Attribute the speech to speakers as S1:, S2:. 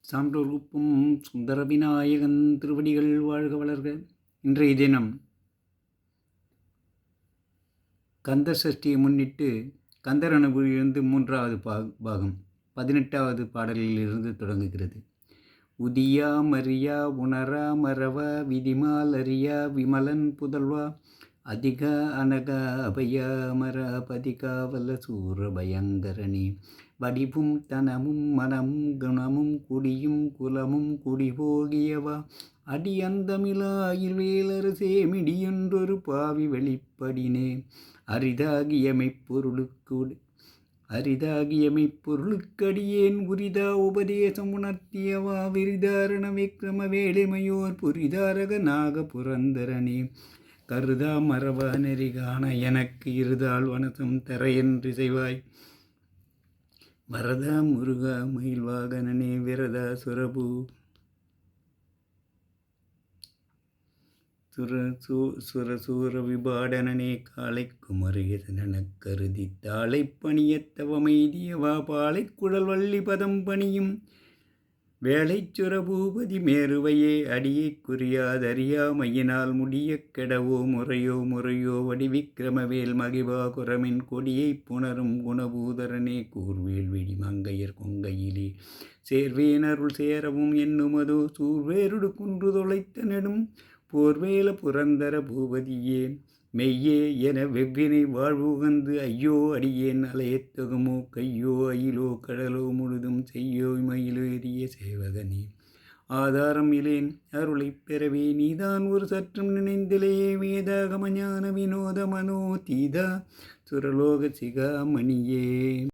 S1: சான்றோர் குப்பம் சுந்தர விநாயகன் திருவடிகள் வாழ்க வளர்க. இன்றைய தினம் கந்த சஷ்டியை முன்னிட்டு கந்தர் அனுபவிலிருந்து 3வது பாகம் 18வது பாடலிலிருந்து தொடங்குகிறது. உதியா மரியா உணரா மறவா விதிமால் அறியா விமலன் புதல்வா அதிக அனக அபயா மர பதிகா வல்ல சூர பயங்கரணி வடிவும் தனமும் மனமும் குணமும் குடியும் குலமும் குடிபோகியவா அடி அந்தமிழாயில் வேலரசே மிடியொன்றொரு பாவி வெளிப்படினே அரிதாகியமைப்பொருளுக்கடியேன் உரிதா உபதேசம் உணர்த்தியவா விரிதாரண விக்ரம வேலைமையோர் புரிதாரக நாக புரந்தரனே கருதா மரபா நெறிகான எனக்கு இருதாள் வனசம் தரையென்று செய்வாய் வரதா முருகா மயில்வாகனனே விரதா சுரசூர விபாடனனே காலை குமரேசனக் கருதி தாளை பணியத்தவமைதியவா பாலை குழல் வள்ளி பதம் பணியும் வேளைச்சுர பூபதி மேருவையே அடியை குறியாதறியாமையினால் முடிய கெடவோ முறையோ வடிவிக்கிரமவேல் மகிவா குரமின் கொடியை புணரும் குணபூதரனே கூர்வேல் விழி மங்கையர் கொங்கையிலே சேர்வேன் அருள் சேரவும் என்னுமதோ சூர்வேருடு குன்று தொலைத்த நெடும் போர்வேல புரந்தர பூபதியே மெய்யே என வெவ்வினை வாழ்வுகந்து ஐயோ அடியேன் அலையத்தகுமோ கையோ அயிலோ கடலோ முழுதும் செய்யோ மயிலோ எரிய சேவகனே ஆதாரம் இலேன் அருளை பெறவே நீதான் ஒரு சற்றும் நினைந்திலேயே வேதாகம ஞான வினோத மனோ தீதா சுரலோக சிகாமணியே.